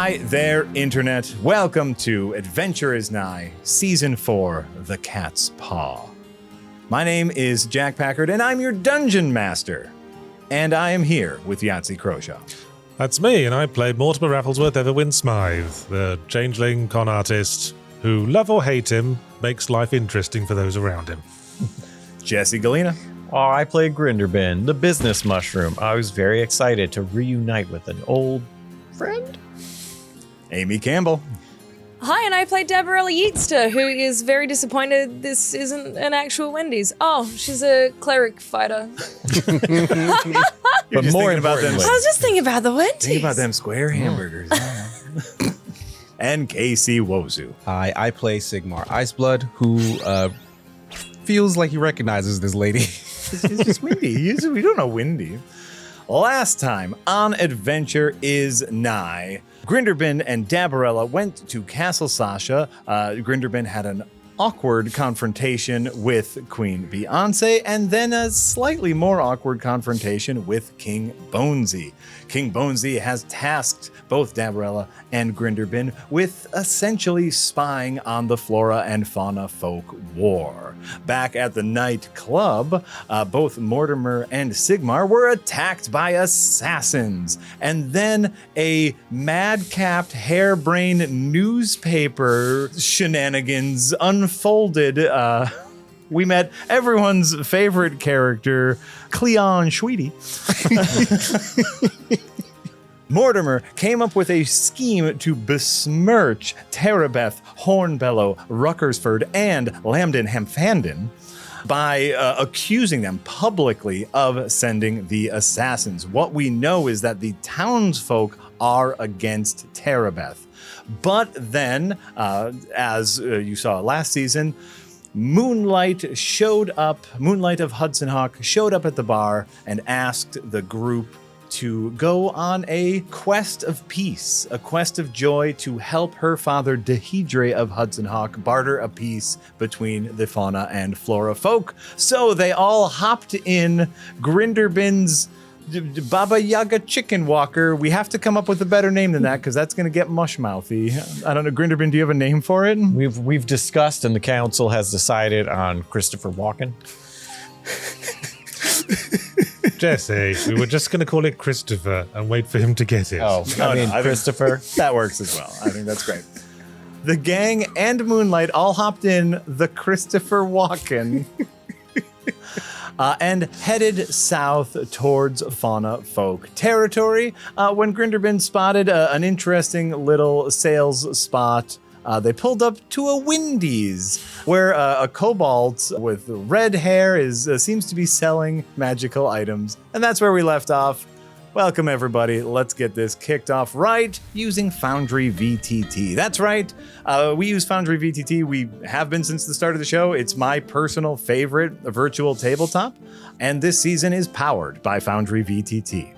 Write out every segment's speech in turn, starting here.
Hi there, Internet. Welcome to Adventure Is Nigh, Season 4, The Cat's Paw. My name is Jack Packard, and I'm your Dungeon Master. And I am here with Yahtzee Croshaw. That's me, and I play Mortimer Rafflesworth Everwin Smythe, the changeling con artist who, love or hate him, makes life interesting for those around him. Jesse Galena. Oh, I play Grinderbin, the business mushroom. I was very excited to reunite with an old friend. Amy Campbell. Hi, and I play Deborah Yeatster, who is very disappointed this isn't an actual Wendy's. Oh, she's a cleric fighter. But more about them. I was just thinking about the Wendy's. Think about them square hamburgers. And Casey Wozu. Hi, I play Sigmar Iceblood, who feels like he recognizes this lady. It's just Windy. We don't know Windy. Last time on Adventure Is Nigh, Grinderbin and Dabarella went to Castle Sasha. Grinderbin had an awkward confrontation with Queen Beyonce, and then a slightly more awkward confrontation with King Bonesy. King Bonesy has tasked both Dabarella and Grinderbin with essentially spying on the flora and fauna folk war. Back at the nightclub, both Mortimer and Sigmar were attacked by assassins, and then a madcapped, harebrained newspaper shenanigans unfolded. We met everyone's favorite character, Cleon Schweety. Mortimer came up with a scheme to besmirch Terabeth, Hornbellow, Ruckersford, and Lambden Hempfanden by accusing them publicly of sending the assassins. What we know is that the townsfolk are against Terabeth. But then, as you saw last season, Moonlight of Hudson Hawk showed up at the bar and asked the group to go on a quest of peace, a quest of joy to help her father, Dehydre of Hudson Hawk, barter a peace between the fauna and flora folk. So they all hopped in Grinderbin's Baba Yaga chicken walker. We have to come up with a better name than that because that's going to get mushmouthy. I don't know, Grinderbin, do you have a name for it? We've discussed, and the council has decided on Christopher Walken. Jesse, we were just going to call it Christopher and wait for him to get it. Oh, I mean, Christopher. That works as well. I think that's great. The gang and Moonlight all hopped in the Christopher Walken and headed south towards fauna folk territory. When Grinderbin spotted an interesting little sales spot, they pulled up to a Wendy's where a kobold with red hair seems to be selling magical items. And that's where we left off. Welcome, everybody. Let's get this kicked off right using Foundry VTT. That's right. We use Foundry VTT. We have been since the start of the show. It's my personal favorite virtual tabletop. And this season is powered by Foundry VTT.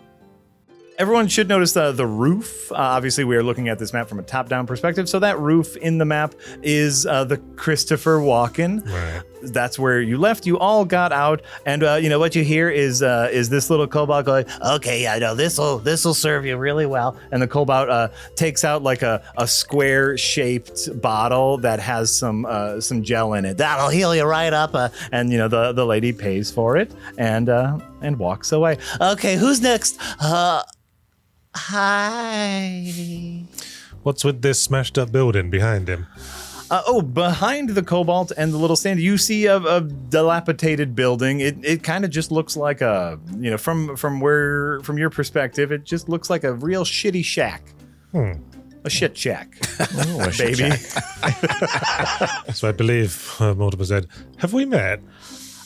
Everyone should notice the roof. Obviously, we are looking at this map from a top-down perspective. So that roof in the map is the Christopher Walken. Right. That's where you left. You all got out, and what you hear is this little kobold going, "Okay, yeah, no, this'll serve you really well." And the kobold takes out like a square-shaped bottle that has some gel in it. That'll heal you right up. And the lady pays for it and walks away. Okay, who's next? Hi. What's with this smashed up building behind him? Behind the cobalt and the little stand, you see a dilapidated building. It kind of just looks like from your perspective, it just looks like a real shitty shack. A shit shack. Oh, baby. So I believe Mortimer said, have we met?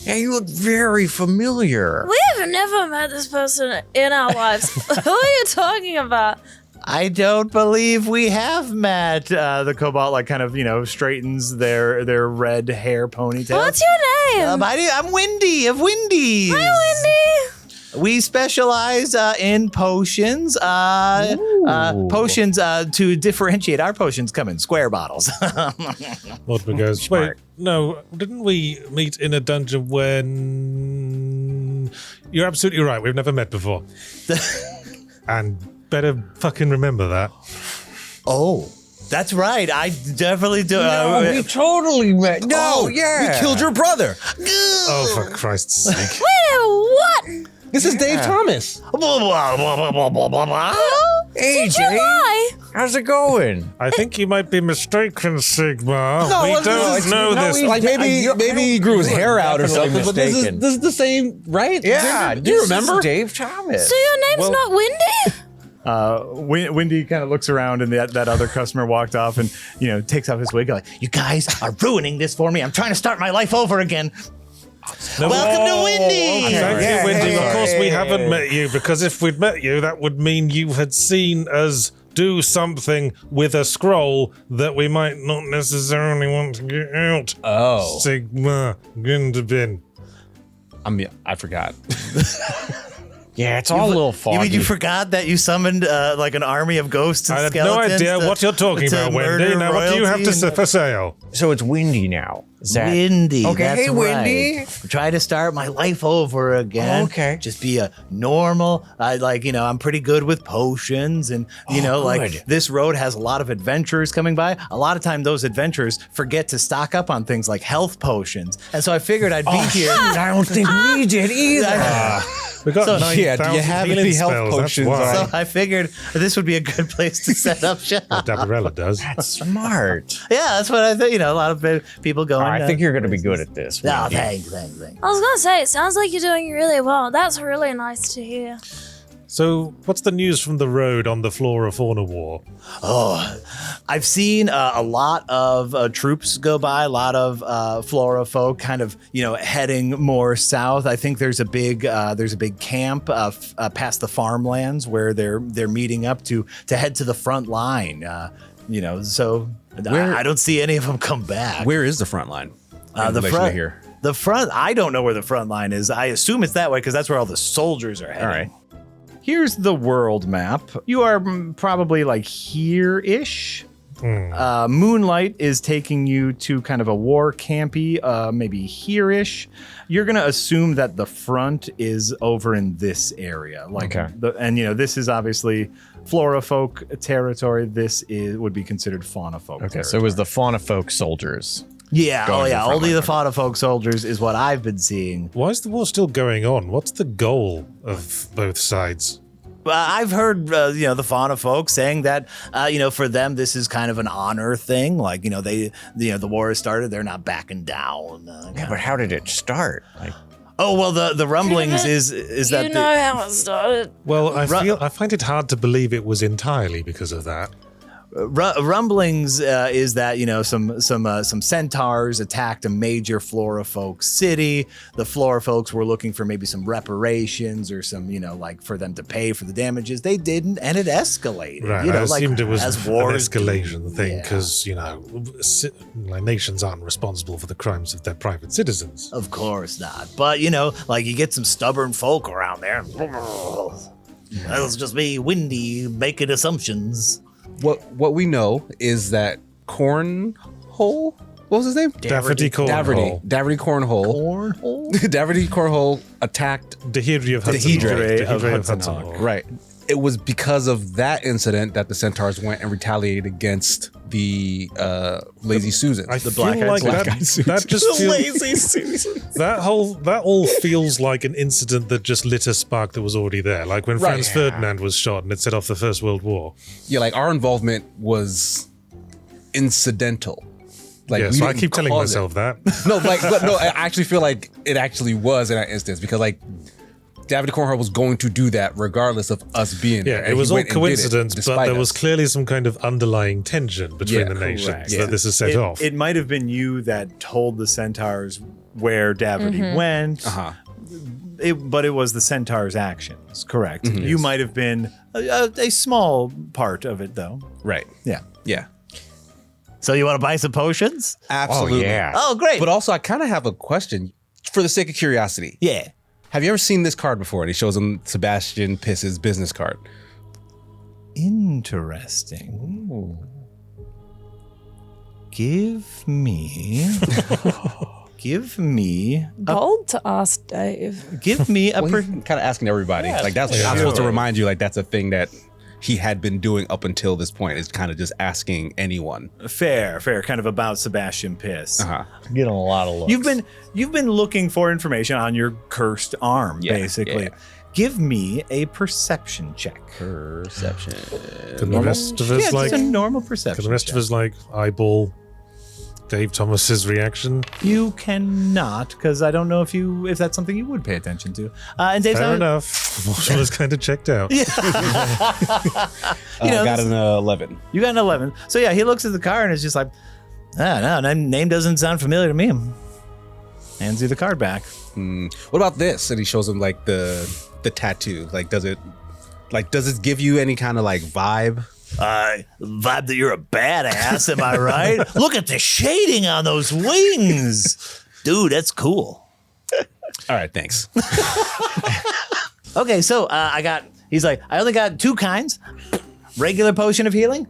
Yeah, you look very familiar. We've never met this person in our lives. Who are you talking about? I don't believe we have met. The kobold kind of straightens their red hair ponytail. What's your name? I'm Windy of Windy's. Hi, Wendy. We specialize in potions. Potions to differentiate. Our potions come in square bottles. Mortimer goes, wait, no, didn't we meet in a dungeon when... You're absolutely right, we've never met before. And better fucking remember that. Oh, that's right. I definitely do. we totally met. No, We killed your brother. Oh, for Christ's sake. What? This is Dave Thomas. Hey, Did you lie? how's it going? I think you might be mistaken, Sigma. We don't know this. Like maybe he grew his hair out or definitely something. But mistaken. this is the same, right? Yeah, Do you remember? Dave Thomas. So your name's not Wendy? Wendy kind of looks around, and that other customer walked off, and takes off his wig. Like, you guys are ruining this for me. I'm trying to start my life over again. Welcome to Wendy. Thank Yeah, you, Wendy. hey, Of course, we hey, haven't hey. met you, because if we'd met you, that would mean you had seen us do something with a scroll that we might not necessarily want to get out. Oh, Sigma Gundabin. I forgot. Yeah, it's all a little foggy. You mean you forgot that you summoned like an army of ghosts and I had no skeletons? idea what you're talking to about, Wendy. murder Now, what do you have to royalty say for sale? So it's windy now. Is that Windy. Okay, that's hey, Wendy. right. Try to start my life over again. Okay. Just be a normal. I'm pretty good with potions, and like good. this road has a lot of adventurers coming by. A lot of time, those adventurers forget to stock up on things like health potions, and so I figured I'd be here. I don't think we did either. We got So- 9,000 Yeah, do you have any healing health spells, potions That's why. So I figured this would be a good place to set up shop. Dabarella does. That's smart. Yeah, that's what I think. A lot of people going. I think you're going to be good at this. Oh, Wendy. thanks. I was gonna say, it sounds like you're doing really well. That's really nice to hear. So, what's the news from the road on the Flora Fauna War? Oh, I've seen a lot of troops go by, a lot of flora folk kind of, heading more south. I think there's a big camp past the farmlands where they're meeting up to head to the front line. So I don't see any of them come back. Where is the front line? in The relation to front here. The front, I don't know where the front line is. I assume it's that way because that's where all the soldiers are heading. All right. Here's the world map. You are probably like here-ish. Moonlight is taking you to kind of a war campy, maybe here-ish. You're gonna assume that the front is over in this area, like, Okay. This is obviously flora folk territory. This would be considered fauna folk. Okay, so it was the fauna folk soldiers. Yeah, Going to the front only line. the fauna folk soldiers is what I've been seeing. Why is the war still going on? What's the goal of both sides? I've heard, the fauna folk saying that, for them, this is kind of an honor thing. Like, the war has started. They're not backing down. Yeah, but how did it start? Like, Oh, well, the rumblings is that You know how it started. Well, I find it hard to believe it was entirely because of that. rumblings is that some centaurs attacked a major flora folk city. The flora folks were looking for maybe some reparations or some for them to pay for the damages. They didn't, and it escalated. Right, I assumed it was as an wars do. escalation thing Yeah. because, nations aren't responsible for the crimes of their private citizens. Of course not. But you get some stubborn folk around there. That'll just be Windy making assumptions. What we know is that Cornhole, what was his name? Daverty Cornhole. Daverty Cornhole. Cornhole? Daverty Cornhole attacked. Dehydre of Hudson Dehydre Hawk. of Dehydre of Hudson Hudson Hawk. Hawk. Right. It was because of that incident that the Centaurs went and retaliated against the Lazy Susans. I The feel Black-Eyed like Susans. that just feels, Lazy Susan. that all feels like an incident that just lit a spark that was already there. Like when Right. Franz Ferdinand was shot and it set off the First World War. Yeah, like our involvement was incidental. Like Yeah, we so I didn't keep telling cause it. myself that. But no, I actually feel like it actually was in that instance because like David Cornhole was going to do that regardless of us being there. Yeah, and it was he all went and did it coincidence, but despite there was us. clearly some kind of underlying tension between Yeah, the nations correct. that this has set off. It might have been you that told the centaurs where Daverty went. Uh-huh. But it was the centaurs' actions, correct? Mm-hmm. You might have been a small part of it, though. Right. Yeah. Yeah. So you want to buy some potions? Absolutely. Oh, yeah. Oh, great. But also, I kind of have a question for the sake of curiosity. yeah. Have you ever seen this card before? And he shows him Sebastian Piss's business card. Interesting. Give me Bold to ask Dave. give me a Well, he's kind of asking everybody. Like that's I'm supposed to remind you. Like that's a thing that he had been doing up until this point. Is kind of just asking anyone. Fair, kind of about Sebastian Piss. Getting a lot of looks. You've been looking for information on your cursed arm, basically. Yeah. Give me a perception check. Perception. Can the rest of us Just a normal perception. Can the rest check. of us eyeball Dave Thomas's reaction? You cannot, because I don't know if that's something you would pay attention to. And Dave's Fair enough. Marshall was kind of checked out. Got an 11. You got an 11. So yeah, he looks at the card and is just like, no, that name doesn't sound familiar to me. Hands you the card back. What about this? And he shows him like the tattoo. Like, does it give you any kind of like vibe? Vibe that you're a badass, am I right? Look at the shading on those wings. Dude, that's cool. All right, thanks. Okay, so he's like, I only got 2 kinds. Regular potion of healing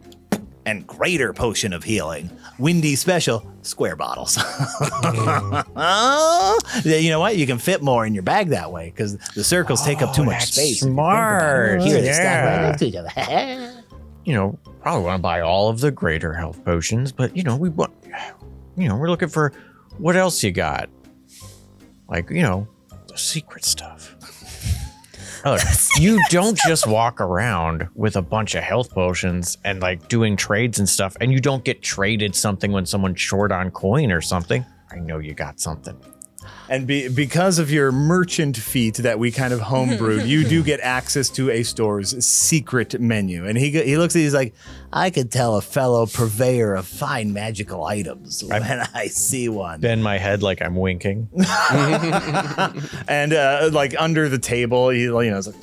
and greater potion of healing. Windy special, square bottles. You know what? You can fit more in your bag that way because the circles take up too much space. Smart. Here, they stack right Yeah. next to each other. Probably want to buy all of the greater health potions, but we're looking for what else you got. Like, the secret stuff. Look, you don't just walk around with a bunch of health potions and like doing trades and stuff, and you don't get traded something when someone's short on coin or something. I know you got something. And because of your merchant feat that we kind of homebrewed, you do get access to a store's secret menu. And he looks at you, he's like, I could tell a fellow purveyor of fine magical items when I see one. Bend my head like I'm winking. And like under the table, it's like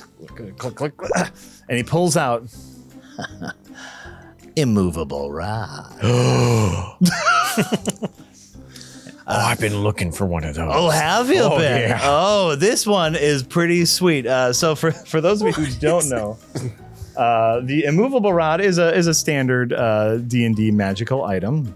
click, click, click, and he pulls out immovable rod. I've been looking for one of those. Oh, have you been? Yeah. Oh, this one is pretty sweet. So for those of you who don't know, the immovable rod is a standard D&D magical item.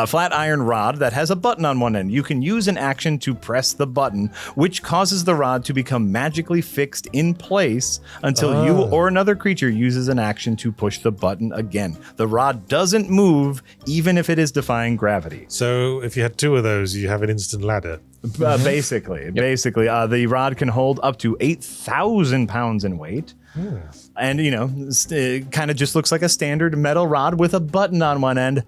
Flat iron rod that has a button on one end. You can use an action to press the button, which causes the rod to become magically fixed in place until you or another creature uses an action to push the button again. The rod doesn't move even if it is defying gravity. So if you had 2 of those, you have an instant ladder. Basically, the rod can hold up to 8,000 pounds in weight. And, it kind of just looks like a standard metal rod with a button on one end.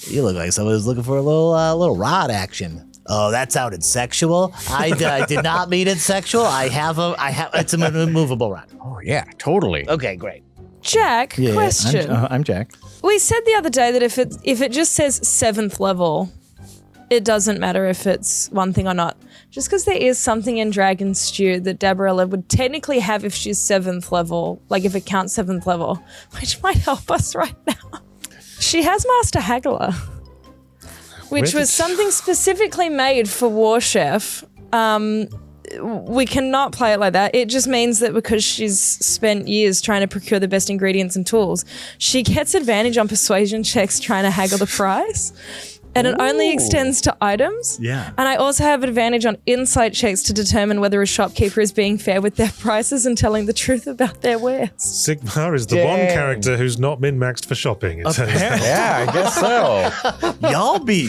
You look like someone who's looking for a little rod action. Oh, that sounded sexual. I did not mean it sexual. It's an immovable rod. Oh, yeah, totally. Okay, great. Jack, question. I'm Jack. We said the other day that if it just says 7th level, it doesn't matter if it's one thing or not. Just because there is something in Dragon Stew that Dabarella would technically have if she's 7th level, like if it counts 7th level, which might help us right now. She has Master Haggler, which was something specifically made for War Chef. We cannot play it like that. It just means that because she's spent years trying to procure the best ingredients and tools, she gets advantage on persuasion checks trying to haggle the price. And it only extends to items. Yeah. And I also have advantage on insight checks to determine whether a shopkeeper is being fair with their prices and telling the truth about their wares. Sigmar is the one character who's not min-maxed for shopping, it turns out. Yeah, I guess so. Y'all be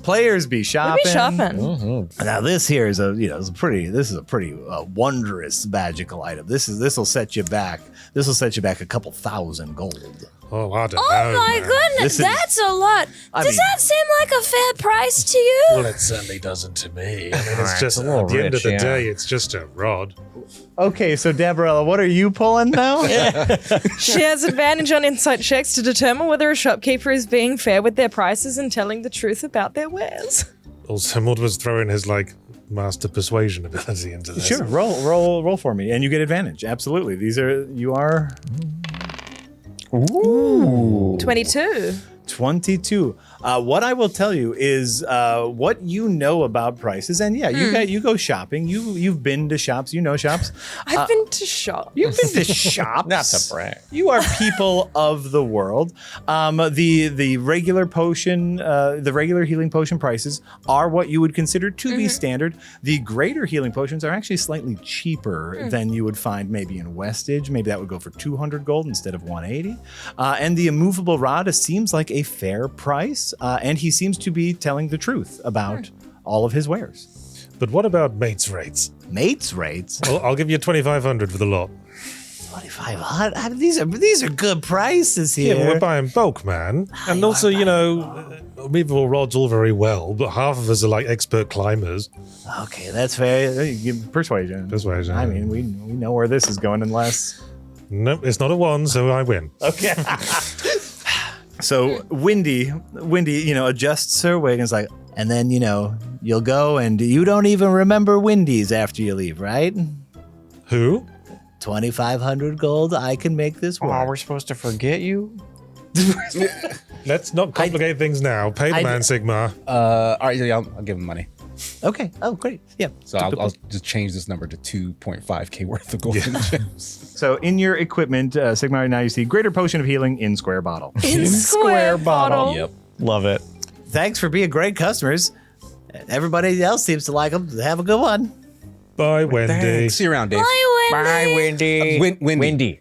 players be shopping. We'll be shopping. Mm-hmm. Now this here is a pretty wondrous magical item. This will set you back. This will set you back a couple thousand gold. Oh, I don't know. Oh my goodness, that's a lot. Does that seem like a fair price to you? Well, it certainly doesn't to me. I mean, it's just, a little at the end of the rich, day, it's just a rod. Okay, so Dabarella, what are you pulling now? She has advantage on insight checks to determine whether a shopkeeper is being fair with their prices and telling the truth about their wares. Also, Maud was throwing his, master persuasion ability into this. Sure, roll for me, and you get advantage. Absolutely, you are. Ooh. 22. 22. What I will tell you is what you know about prices, and you go shopping. You've been to shops. You know shops. I've been to shop. You've been to shops. Not to brag. You are people of the world. The regular potion, the regular healing potion prices are what you would consider to be standard. The greater healing potions are actually slightly cheaper than you would find maybe in Westage. Maybe that would go for 200 gold instead of 180. And the immovable rod seems like a fair price, and he seems to be telling the truth about all of his wares. But what about mates rates? Mates rates? Well, I'll give you 2,500 for the lot. 2,500? These are good prices here. Yeah, but we're buying bulk, man. And also, immovable rods all very well, but half of us are like expert climbers. Okay, that's fair. Persuasion. Persuasion. I mean, we know where this is going unless... Nope, it's not a 1, so I win. Okay. So Windy, adjusts her wig and is like, and then, you'll go and you don't even remember Windy's after you leave, right? Who? 2,500 gold. I can make this work. Oh, we're supposed to forget you? Let's not complicate things now. Pay the man, Sigmar. All right, yeah, I'll give him money. Okay. Oh, great. Yeah. So I'll just change this number to 2.5k worth of golden gems. So in your equipment, Sigmar, now you see Greater Potion of Healing in square bottle. In square bottle. Yep. Love it. Thanks for being great customers. Everybody else seems to like them. Have a good one. Bye, Wendy. See you around, Dave. Bye, Wendy. Wendy.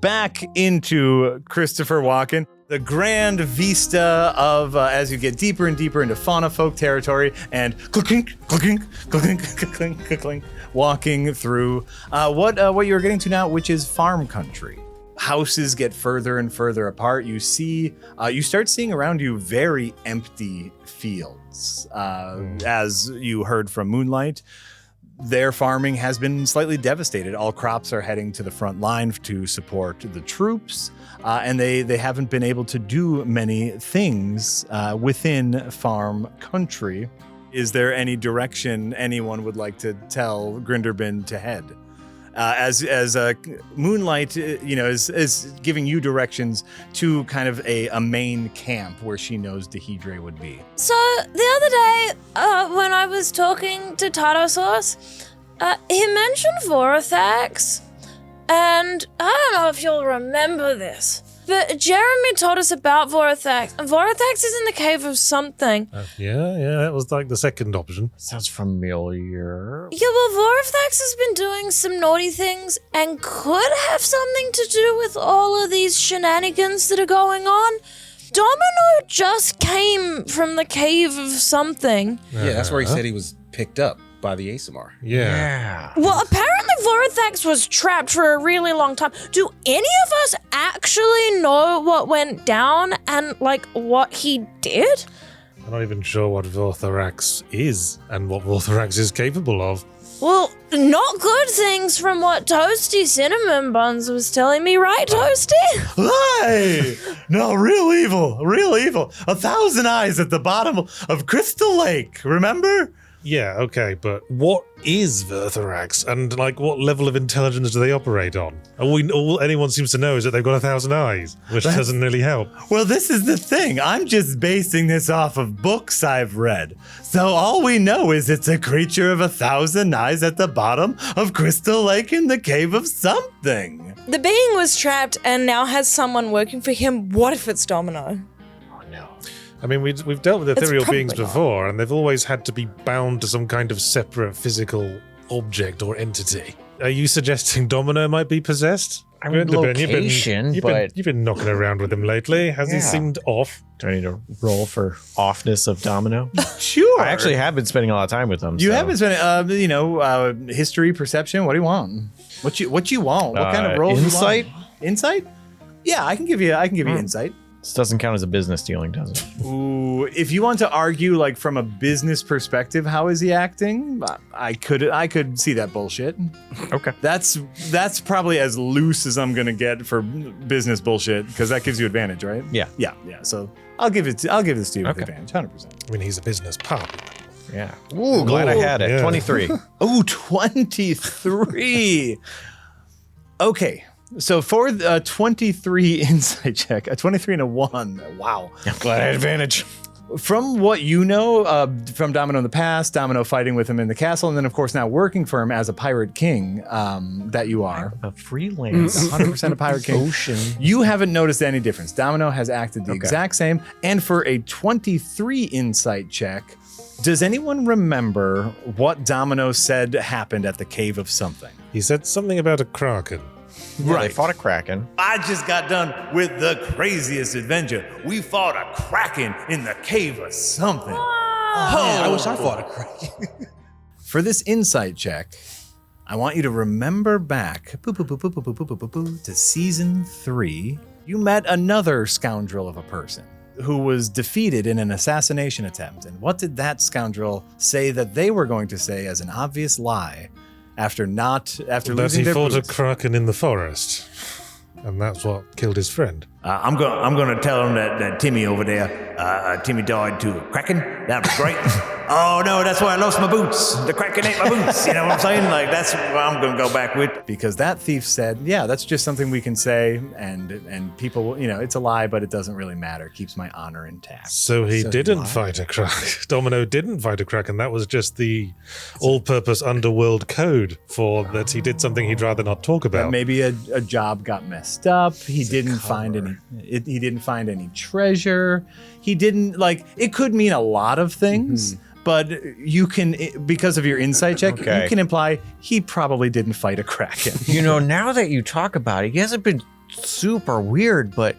Back into Christopher Walken, the grand vista of as you get deeper and deeper into fauna folk territory, and clink, clink, clink, clink, clink, clink, walking through what you're getting to now, which is farm country. Houses get further and further apart. You start seeing around you very empty fields. As you heard from Moonlight, their farming has been slightly devastated. All crops are heading to the front line to support the troops, and they haven't been able to do many things within farm country. Is there any direction anyone would like to tell Grinderbin to head? As Moonlight, is giving you directions to kind of a main camp where she knows Dehydre would be. So the other day, when I was talking to Tartosaurus, he mentioned Vorathax, and I don't know if you'll remember this, but Jeremy told us about Vorathax, and Vorathax is in the cave of something. Yeah, that was like the second option. Sounds familiar. Yeah, well, Vorathax has been doing some naughty things and could have something to do with all of these shenanigans that are going on. Domino just came from the cave of something. Yeah, that's where he said he was picked up by the ASMR. Yeah. Well, apparently Vorathax was trapped for a really long time. Do any of us actually know what went down and, what he did? I'm not even sure what Vorthorax is and what Vorthorax is capable of. Well, not good things from what Toasty Cinnamon Buns was telling me, right, Toasty? Hey! No, real evil. 1,000 eyes at the bottom of Crystal Lake, remember? Yeah, okay, but what is Vorthorax and what level of intelligence do they operate on? All anyone seems to know is that they've got 1,000 eyes, which doesn't really help. Well, this is the thing. I'm just basing this off of books I've read. So all we know is it's a creature of 1,000 eyes at the bottom of Crystal Lake in the cave of something. The being was trapped and now has someone working for him. What if it's Domino? I mean, we've dealt with ethereal probably beings not. before, and they've always had to be bound to some kind of separate physical object or entity. Are you suggesting Domino might be possessed? I mean, location, but... You've been knocking around with him lately. Has he Yeah. seemed off? Do I need to roll for offness of Domino? Sure. I actually have been spending a lot of time with them. You so. haven't spent, history, perception. What do you want? What you want? What kind of role? Insight? Do you want? Insight? Yeah, I can give you insight. This doesn't count as a business dealing, does it? Ooh, if you want to argue from a business perspective, how is he acting? I could see that bullshit. Okay. That's probably as loose as I'm gonna get for business bullshit because that gives you advantage, right? Yeah. Yeah. So I'll give this to you with Okay. advantage, 100%. I mean, he's a business pup. Yeah. Ooh, glad I had it. Yeah. 23. Oh, 23. Okay. So for a 23 insight check, a 23 and a 1. Wow. Glad I had advantage. From what you know from Domino in the past, Domino fighting with him in the castle, and then of course now working for him as a pirate king that you are. A freelance. 100% a pirate king. Ocean. You haven't noticed any difference. Domino has acted the exact same. And for a 23 insight check, does anyone remember what Domino said happened at the Cave of Something? He said something about a kraken. Yeah, they fought a kraken. I just got done with the craziest adventure. We fought a kraken in the Cave of Something. Man, I wish I fought a kraken. For this insight check, I want you to remember back to season 3. You met another scoundrel of a person who was defeated in an assassination attempt. And what did that scoundrel say that they were going to say as an obvious lie after That losing he their fought boots? a kraken in the forest. And that's what killed his friend. I'm gonna tell him that Timmy over there, Timmy died to a kraken. That'd be great. Oh no, that's why I lost my boots. The kraken ate my boots. You know what I'm saying? Like that's what I'm gonna go back with. Because that thief said, yeah, that's just something we can say, and people will, it's a lie, but it doesn't really matter. It keeps my honor intact. So he didn't fight a kraken. Domino didn't fight a kraken. That was just the all-purpose underworld code for that he did something he'd rather not talk about. Maybe a job got messed up. He didn't find any. He didn't find any treasure. He didn't it could mean a lot of things. But you can, because of your insight check, you can imply he probably didn't fight a kraken. Now that you talk about it, he hasn't been super weird, but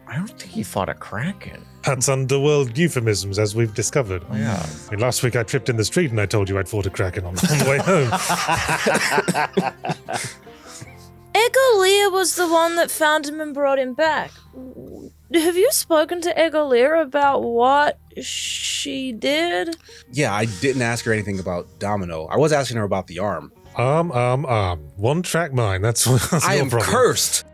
I don't think he fought a kraken. That's underworld euphemisms, as we've discovered. Yeah. I mean, last week I tripped in the street and I told you I'd fought a kraken on the way home. Egolier was the one that found him and brought him back. Have you spoken to Egolier about what she did? Yeah, I didn't ask her anything about Domino. I was asking her about the arm. One track mind. That's your I am problem. cursed.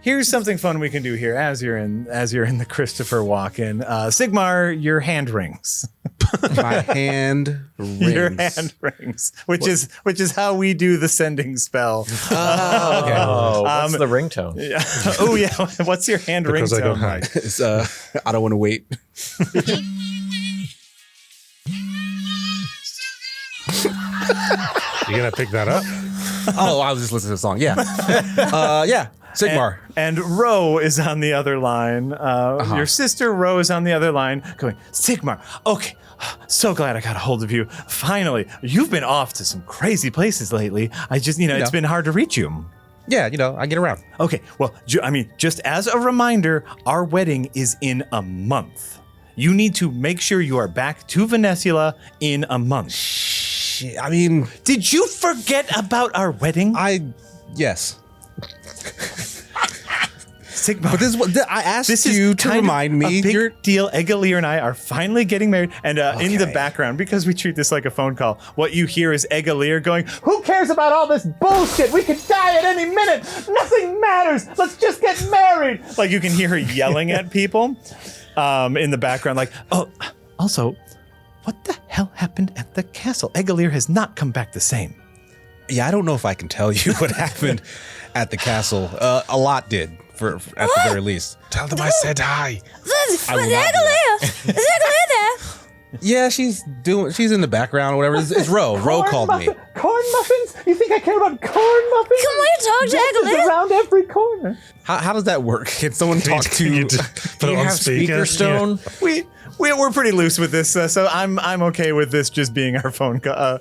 Here's something fun we can do here as you're in the Christopher Walken. Sigmar, your hand rings. My hand rings. Your hand rings, which is how we do the sending spell. Oh, okay. Oh, what's the ringtone? Yeah. Oh yeah. What's your hand Because I ringtone? got high. Mike? It's, I don't want to wait. You gonna pick that up? Oh, I was just listening to the song. Yeah. Yeah. Sigmar. And Ro is on the other line. Your sister Ro is on the other line going, Sigmar, okay, so glad I got a hold of you. Finally, you've been off to some crazy places lately. I just, it's been hard to reach you. Yeah, I get around. Okay, well, just as a reminder, our wedding is in a month. You need to make sure you are back to Venezuela in a month. Shit, I mean, Did you forget about our wedding? yes. Sigmar. But this is what I asked This is you to kind of remind me. a big deal. Egalier and I are finally getting married. And in the background, because we treat this like a phone call, what you hear is Egalier going, "Who cares about all this bullshit? We could die at any minute. Nothing matters. Let's just get married." Like you can hear her yelling at people in the background. Like, oh, also, what the hell happened at the castle? Egalier has not come back the same. Yeah, I don't know if I can tell you what happened at the castle. A lot did, at the very least. Tell them I said hi. Is I will not Egolier there? Yeah, she's in the background or whatever. It's Ro. Ro called me. Corn muffins? You think I care about corn muffins? Can we talk to Egolier? Around every corner. How does that work? Can someone talk You to? need to put Do it you on have speaker stone? We're pretty loose with this, so I'm okay with this just being our phone call.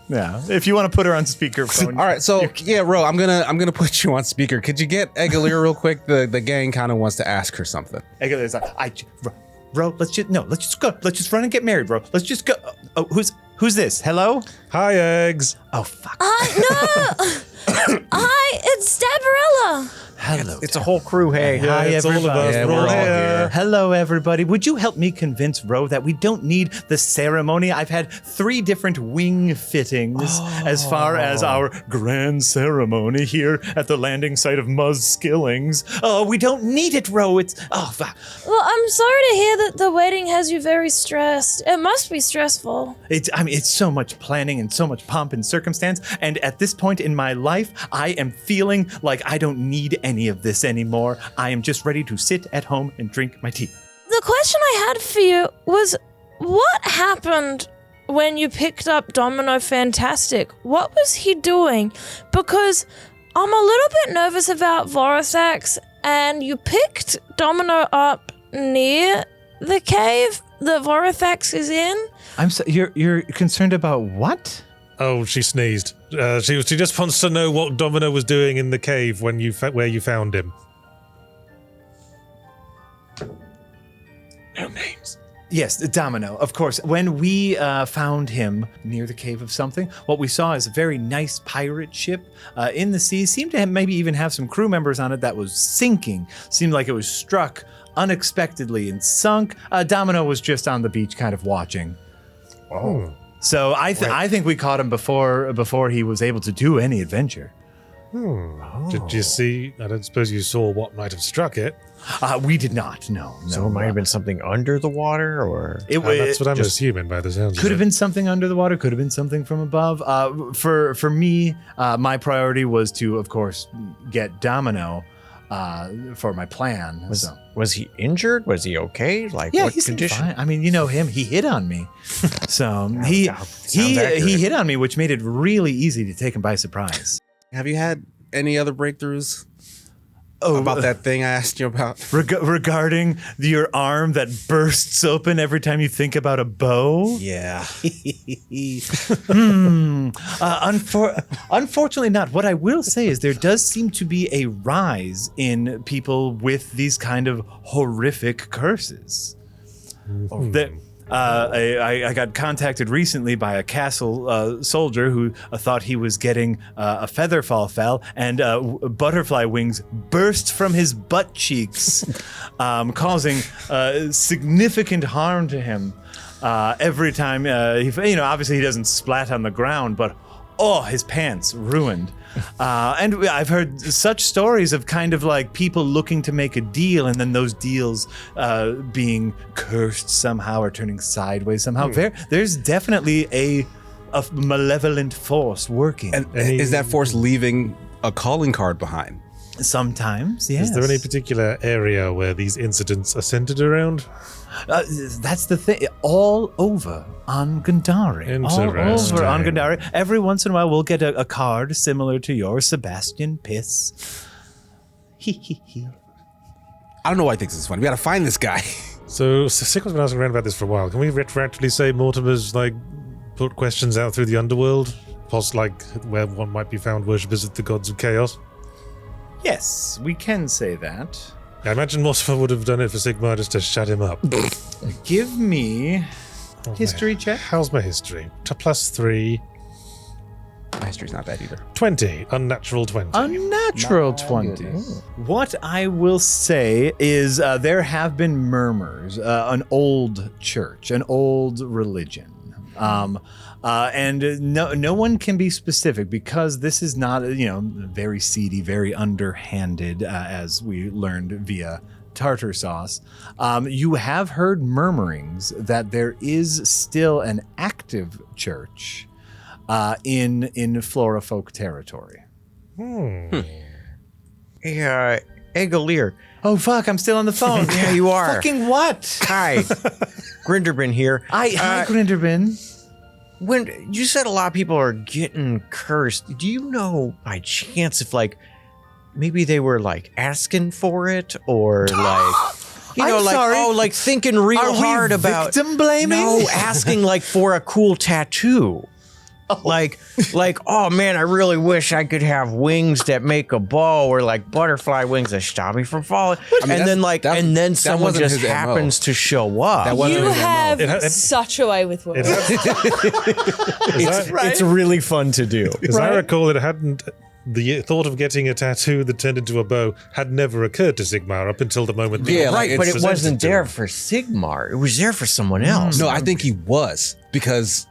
Yeah. If you want to put her on speakerphone. All right, so yeah, Ro, I'm gonna put you on speaker. Could you get Egolier real quick? The gang kind of wants to ask her something. Eggalier's like, Ro, let's just go. Let's just run and get married, bro. Let's just go. Oh, who's this? Hello? Hi, eggs. Oh fuck. No! Hi, it's Stabarella. Hello. It's a whole crew. Hey, Hi, it's all of everybody. us. Yeah, We're all we're all here. Hello, everybody. Would you help me convince Ro that we don't need the ceremony? I've had 3 different wing fittings as far as our grand ceremony here at the landing site of Muzz Skillings. Oh, we don't need it, Ro. It's Well, I'm sorry to hear that the wedding has you very stressed. It must be stressful. it's so much planning and so much pomp and circumstance. And at this point in my life, I am feeling like I don't need any of this anymore. I am just ready to sit at home and drink my tea. The question I had for you was, what happened when you picked up Domino Fantastic? What was he doing? Because I'm a little bit nervous about Vorithax, and you picked Domino up near the cave that Vorithax is in. I'm so, you're concerned about what? Oh, she sneezed. She just wants to know what Domino was doing in the cave when where you found him. No names. Yes, Domino, of course. When we found him near the Cave of Something, what we saw is a very nice pirate ship in the sea. Seemed to maybe even have some crew members on it that was sinking. Seemed like it was struck unexpectedly and sunk. Domino was just on the beach kind of watching. Oh. So I think we caught him before he was able to do any adventure. Did you see? I don't suppose you saw what might have struck it. We did not, no. So it might have been something under the water, or That's what I'm assuming by the sounds Could of have it. been something under the water, could have been something from above. For me, my priority was to, of course, get Domino for my plan. was he injured? Was he okay? Like Yeah, what he seemed condition? fine. I mean, you know him. He hit on me, so he sounds he accurate. hit on me, which made it really easy to take him by surprise. Have you had any other breakthroughs Oh, about that thing I asked you about? regarding your arm that bursts open every time you think about a bow. Yeah. Unfortunately not. What I will say is there does seem to be a rise in people with these kind of horrific curses. I got contacted recently by a castle soldier who thought he was getting a featherfall fell, and butterfly wings burst from his butt cheeks, causing significant harm to him. Every time, obviously he doesn't splat on the ground, but his pants ruined. And I've heard such stories of kind of like people looking to make a deal and then those deals being cursed somehow or turning sideways somehow. There's definitely a malevolent force working. And is that force leaving a calling card behind? Sometimes, yes. Is there any particular area where these incidents are centered around? That's the thing. All over on Gundari. All over on Gundari. Every once in a while, we'll get a card similar to yours, Sebastian Piss. I don't know why he thinks it's funny. We gotta find this guy. So Sickle's been asking around about this for a while. Can we retroactively say Mortimer's put questions out through the underworld? Where one might be found worshippers of the gods of chaos? Yes, we can say that. I imagine Mortimer would have done it for Sigmar just to shut him up. Give me history check. How's my history? +3. My history's not bad either. 20. Unnatural 20. Unnatural 20. What I will say is there have been murmurs, an old church, an old religion. And no one can be specific because this is not, very seedy, very underhanded, as we learned via tartar sauce. You have heard murmurings that there is still an active church in Flora folk territory. Hey, Egalier. Oh, fuck, I'm still on the phone. Yeah, you are. Fucking what? Hi. Grinderbin here. Hi, Grinderbin. When you said a lot of people are getting cursed, do you know by chance if maybe they were asking for it or I'm sorry. thinking real Are we hard about victim blaming? No, asking for a cool tattoo. Oh man, I really wish I could have wings that make a bow or butterfly wings that stop me from falling. And then someone wasn't just his MO. happens to show up. That wasn't You his MO. have such a way with words. It's really fun to do. As I recall, it hadn't the thought of getting a tattoo that turned into a bow had never occurred to Sigmar up until the moment. Yeah, like, Right, but it presented wasn't to there him. for Sigmar. It was there for someone else. No, I think he was because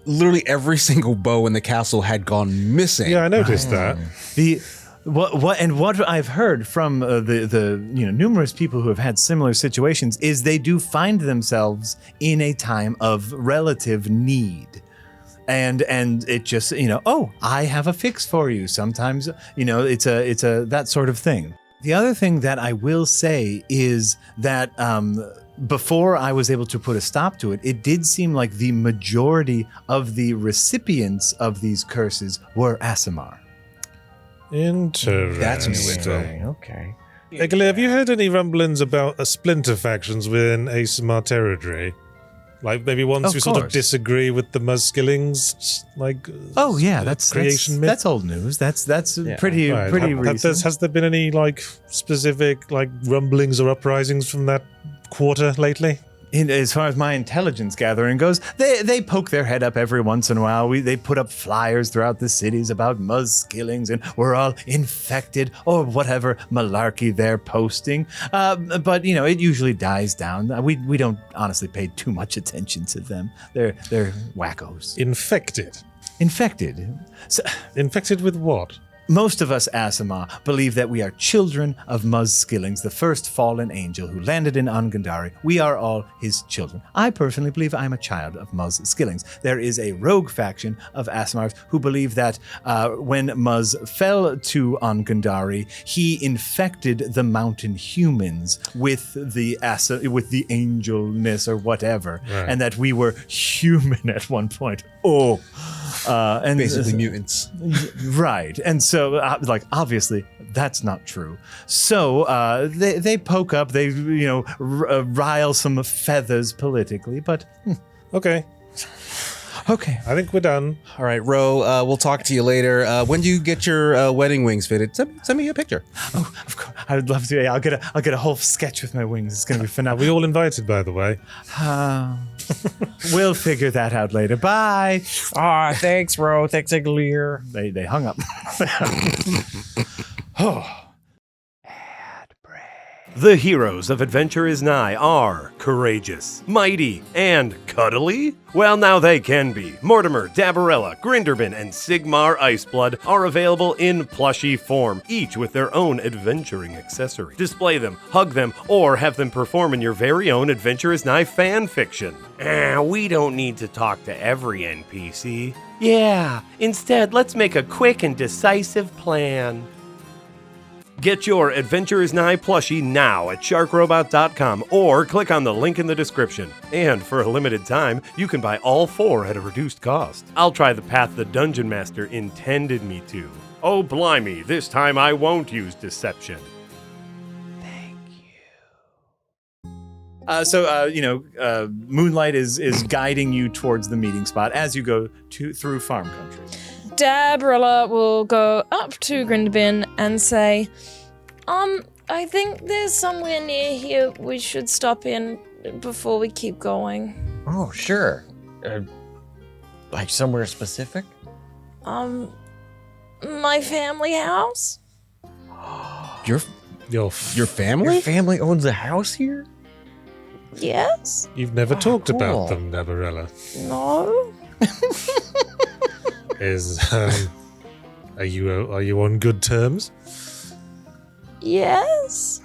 literally every single bow in the castle had gone missing. Yeah, I noticed that. What I've heard from the numerous people who have had similar situations is they do find themselves in a time of relative need. And it just, oh, I have a fix for you. Sometimes, it's a that sort of thing. The other thing that I will say is that before I was able to put a stop to it, it did seem like the majority of the recipients of these curses were Aasimar. Interesting. That's new. Okay. Eggle, have you heard any rumblings about splinter factions within Aasimar territory? Like maybe ones Of who sort of course. disagree with the Muskellings, like Oh yeah, that's creation myth. That's old news. That's pretty Right. recent. Has there been any like specific like rumblings or uprisings from that quarter lately? As far as my intelligence gathering goes, they poke their head up every once in a while. They put up flyers throughout the cities about Muskillings and we're all infected or whatever malarkey they're posting. But it usually dies down. We don't honestly pay too much attention to them. They're wackos. Infected. Infected. So, Infected with what? most of us Aasimar believe that we are children of Muskillings, the first fallen angel who landed in Ungandari. We are all his children. I personally believe I'm a child of Muskillings. There is a rogue faction of Aasimars who believe that when Muz fell to Ungandari, he infected the mountain humans with the angelness or whatever, and that we were human at one point. And basically mutants. Right. And so, obviously, that's not true. So they poke up, they, rile some feathers politically, but... Okay. Okay. I think we're done. All right, Ro, we'll talk to you later. When do you get your wedding wings fitted? Send me a picture. Oh, of course. I would love to. Yeah, I'll get a whole sketch with my wings. It's going to be Are phenomenal. we all invited, by the way? We'll figure that out later. Bye. Thanks, Ro. Thanks, Egglier. They hung up. The heroes of Adventure Is Nigh are courageous, mighty, and cuddly? Well, now they can be. Mortimer, Dabarella, Grinderbin, and Sigmar Iceblood are available in plushie form, each with their own adventuring accessory. Display them, hug them, or have them perform in your very own Adventure Is Nigh fan fiction. We don't need to talk to every NPC. Yeah, instead, let's make a quick and decisive plan. Get your Adventure Is Nigh plushie now at sharkrobot.com or click on the link in the description. And for a limited time, you can buy all 4 at a reduced cost. I'll try the path the Dungeon Master intended me to. Oh blimey, this time I won't use deception. Moonlight is guiding you towards the meeting spot as you go through farm country. Dabrilla will go up to Grindabin and say, I think there's somewhere near here we should stop in before we keep going. Oh, sure. Like somewhere specific? My family house? Your Your family? family owns a house here? Yes? You've never talked cool. about them, Dabarella. No? Are you on good terms? Yes?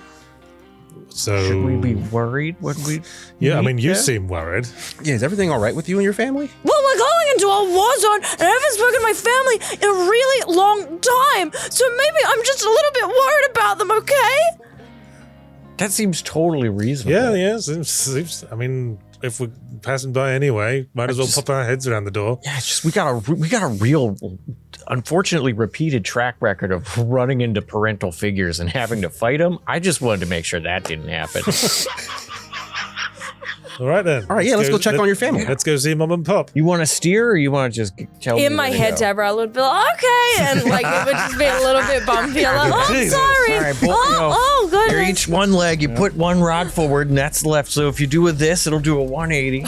So Should we be worried when we Yeah, I meet mean, you them? seem worried. Yeah, is everything all right with you and your family? Well, we're going into a war zone, and I haven't spoken to my family in a really long time, so maybe I'm just a little bit worried about them, okay? That seems totally reasonable. Yeah. Seems, I mean, if we're passing by anyway, might as well pop our heads around the door. Yeah, it's just we got a real, unfortunately repeated track record of running into parental figures and having to fight them. I just wanted to make sure that didn't happen. All right then. All right, let's go check on your family. Let's go see Mom and Pop. You want to steer, or you want to just tell me? In my where to head, go? Deborah would be like, okay, and it would just be a little bit bumpy. Like, oh, I'm Jesus. sorry. All right, Goodness. You're each one leg. You put one rod forward, and that's left. So if you do with this, it'll do a 180.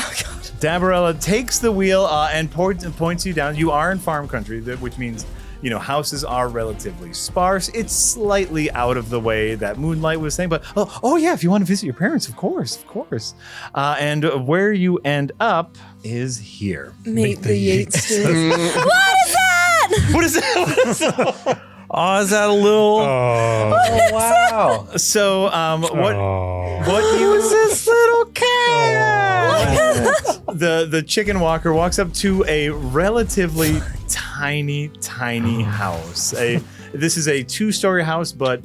Dabarella takes the wheel and points you down. You are in farm country, which means, houses are relatively sparse. It's slightly out of the way that Moonlight was saying, but oh yeah, if you want to visit your parents, of course. And where you end up is here. Meet the Yeatsters. What is that? What is that? Oh, is that a little? Oh, Wow. So, what you this little cat? the chicken walker walks up to a relatively tiny house. This is a 2-story house, but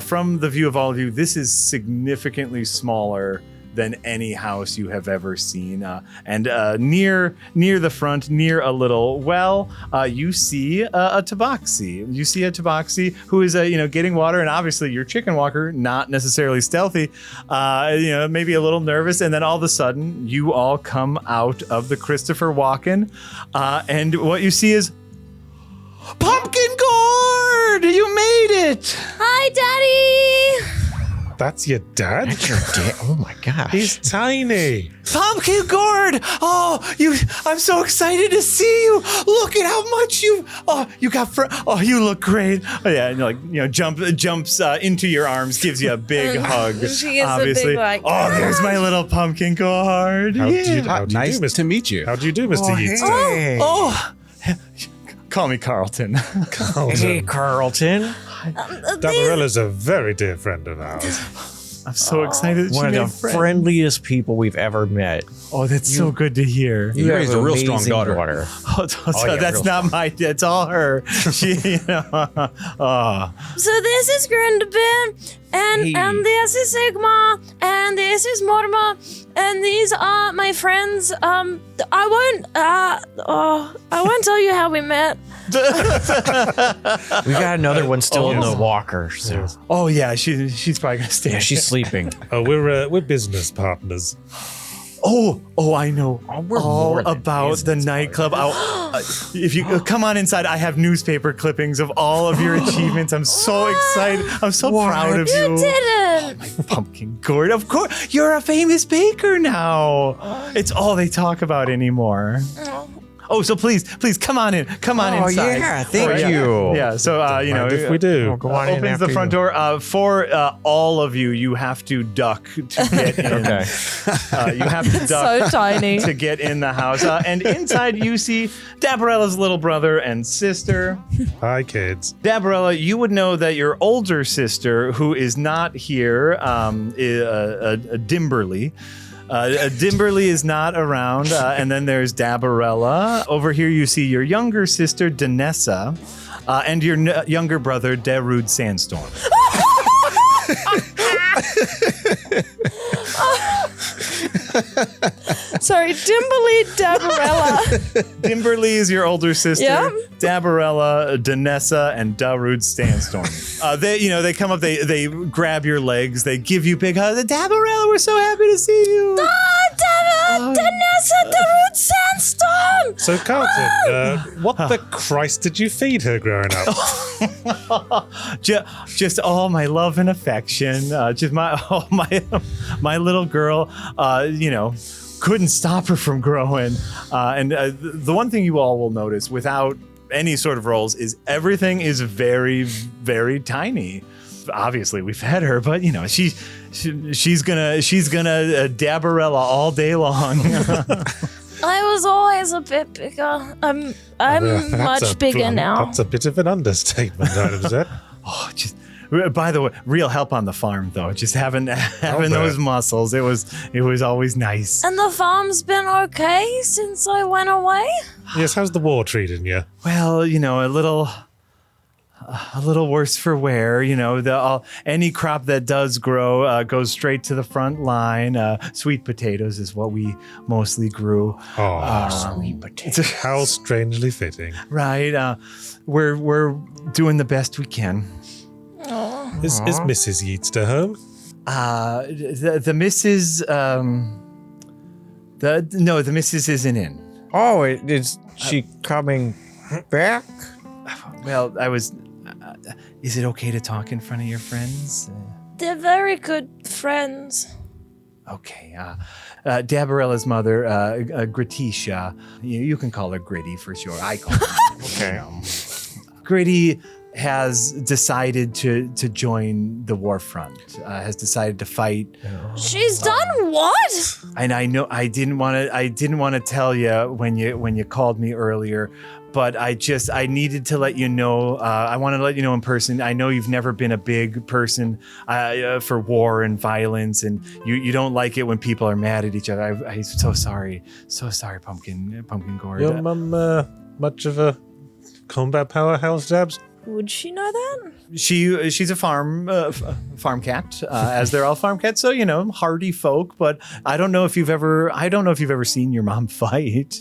from the view of all of you, this is significantly smaller than any house you have ever seen. And near the front, near a little well, you see a tabaxi. You see a tabaxi who is getting water, and obviously your chicken walker, not necessarily stealthy, maybe a little nervous, and then all of a sudden you all come out of the Christopher Walken, and what you see is Pumpkin Gourd! You made it! Hi, Daddy. that's your dad? That's your dad. Oh my gosh. He's tiny. Pumpkin Gourd! I'm so excited to see you. Look at how much you got you look great. Oh yeah, and jumps into your arms, gives you a big hug. She gets obviously. a big There's my little Pumpkin Gourd. How do you Nice do, to meet you. How do you do, Mr. Yeats? Hey. Call me Carlton. Hey, Carlton. Dabarella's a very dear friend of ours. I'm so excited that One you of made the friends. friendly people we've ever met. Oh, that's so good to hear. You raised have a real an strong amazing daughter. Yeah, That's real not my. It's all her. She, So this is Grindelbin, and this is Sigma, and this is Mortimer, and these are my friends. I won't tell you how we met. We got another one still in the walker. So. Oh yeah, she's probably gonna stay. Yeah, she's sleeping. Oh, we're business partners. Oh, I know we're all more than about the business nightclub. If you come on inside, I have newspaper clippings of all of your achievements. I'm so excited. I'm so proud of you. You didn't. Pumpkin Gourd, of course. You're a famous baker now. It's all they talk about anymore. Oh, so please come on in. Come on inside. Yeah, thank you. Yeah, so Mind if we do? Go on in opens the after front you. door. For all of you, you have to duck to get in. Okay. You have to So duck tiny. to get in the house. And inside you see Dabarella's little brother and sister. Hi, kids. Dabarella, you would know that your older sister, who is not here, Dimberly. Dimberly is not around, and then there's Dabarella. Over here you see your younger sister, Danessa, and your younger brother, Darude Sandstorm. Sorry, Dimberly Dabarella. Dimberly is your older sister. Yep. Dabarella, Danessa, and Darude Sandstorm. They come up, they grab your legs, they give you big hugs. Dabarella, we're so happy to see you. Danessa, the root sandstorm. So, Carlton, what the Christ did you feed her growing up? Just all my love and affection. Just my little girl. Couldn't stop her from growing. And the one thing you all will notice without any sort of rolls is everything is very, very tiny. Obviously, we fed her, but she's gonna Dabarella all day long. I was always a bit bigger. I'm much bigger now. That's a bit of an understatement, I'd have said. By the way, real help on the farm though. Just having those muscles, it was always nice. And the farm's been okay since I went away. Yes, how's the war treating you? Well, a little worse for wear. Any crop that does grow goes straight to the front line. Sweet potatoes is what we mostly grew. Oh, Sweet potato. how strangely fitting. Right. We're doing the best we can. Is Mrs. Yeats to home? The missus the missus isn't in. Oh, is she coming back? Well, I was. Is it okay to talk in front of your friends? They're very good friends. Okay. Dabarella's mother, Gratisha. You can call her Gritty for sure. I call her. Okay. Gritty has decided to join the war front, has decided to fight. She's done what? And I know I didn't want to tell you when you called me earlier, but I needed to let you know. I want to let you know in person. I know you've never been a big person for war and violence, and you don't like it when people are mad at each other. I'm so sorry, Pumpkin Gourd. Your mum much of a combat powerhouse, Dabs? Would she know that? She's a farm cat, as they're all farm cats. So hardy folk. But I don't know if you've ever seen your mom fight.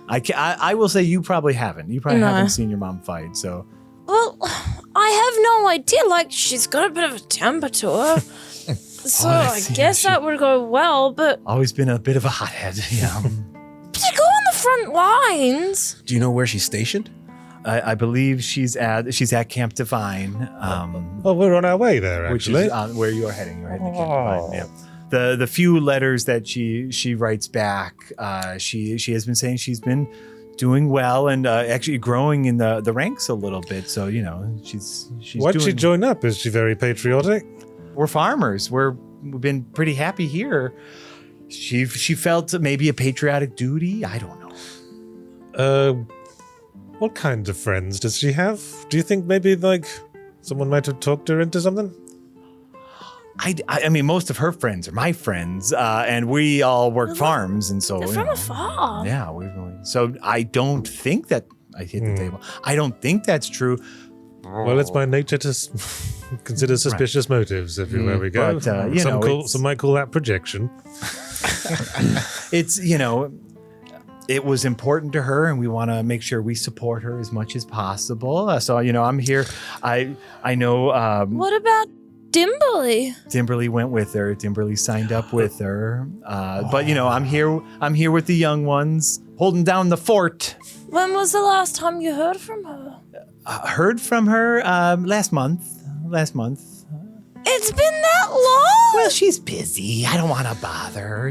I will say you probably haven't. You probably haven't seen your mom fight. So. Well, I have no idea. Like, she's got a bit of a temper to her. So I guess that would go well, but... Always been a bit of a hothead, yeah. To go on the front lines. Do you know where she's stationed? I believe she's at Camp Divine. We're on our way there, actually. Which is where you're heading. You're heading to Camp Divine, yeah. The few letters that she writes back, she has been saying she's been doing well and actually growing in the ranks a little bit. So she's. Why'd she join up? Is she very patriotic? We're farmers. We've been pretty happy here. She felt maybe a patriotic duty. I don't know. What kinds of friends does she have? Do you think maybe someone might have talked her into something? I mean, most of her friends are my friends, and we all work farms, and so They're from a farm. Yeah, so I don't think that I hit the table. I don't think that's true. Well, it's my nature to consider suspicious motives everywhere we go. But, some might call that projection. It's it was important to her, and we want to make sure we support her as much as possible. So I'm here. I know. What about Dimberly? Dimberly went with her. Dimberly signed up with her. But I'm here. I'm here with the young ones, holding down the fort. When was the last time you heard from her? Heard from her last month. It's been that long? Well, she's busy. I don't want to bother her.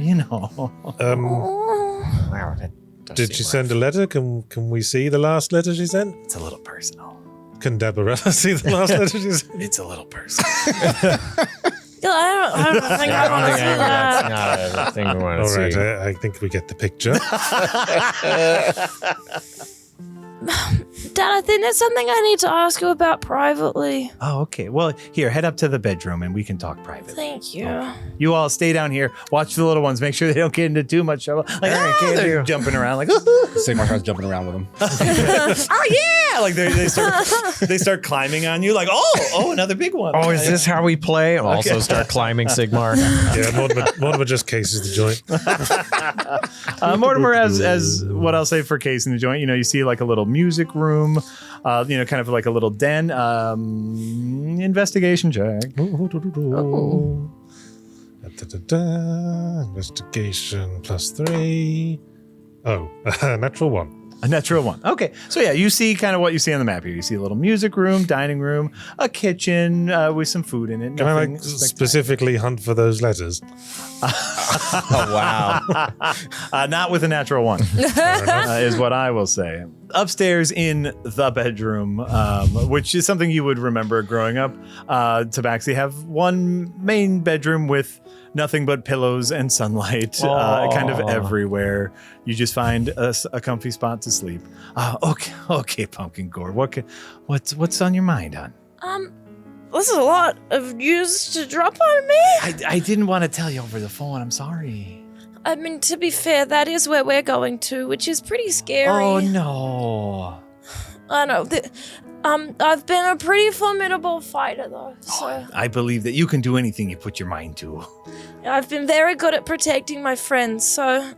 Wow, that does Did seem she rough. send a letter? Can we see the last letter she sent? It's a little personal. Can Dabarella see the last letter she sent? It's a little personal. I don't think I want to see that. That's not a thing we want All to see. right, I think we get the picture. Dad, I think there's something I need to ask you about privately. Oh, okay. Well, here, head up to the bedroom and we can talk privately. Thank you. You all stay down here. Watch the little ones. Make sure they don't get into too much trouble. Like, they're jumping around like, Sigmar starts jumping around with him. oh yeah! Like they start climbing on you. Like, oh, another big one. Oh, is this how we play? Also start climbing Sigmar. Yeah, Mortimer just cases the joint. Mortimer, as what I'll say for case in the joint, you see like a little music room, kind of like a little den. Investigation check. Investigation +3. Oh, natural 1. A natural 1. Okay. So yeah, you see kind of what you see on the map here. You see a little music room, dining room, a kitchen with some food in it. Can I Nothing spectacular. specifically hunt for those letters? Oh, wow. Not with a natural 1, is what I will say. Upstairs in the bedroom, which is something you would remember growing up, Tabaxi have one main bedroom with nothing but pillows and sunlight kind of everywhere. You just find a comfy spot to sleep. Okay, Pumpkin Gore. What's on your mind, hon? This is a lot of news to drop on me. I didn't want to tell you over the phone. I'm sorry. I mean, to be fair, that is where we're going to, which is pretty scary. Oh no. I know. I've been a pretty formidable fighter, though. So I believe that you can do anything you put your mind to. I've been very good at protecting my friends. So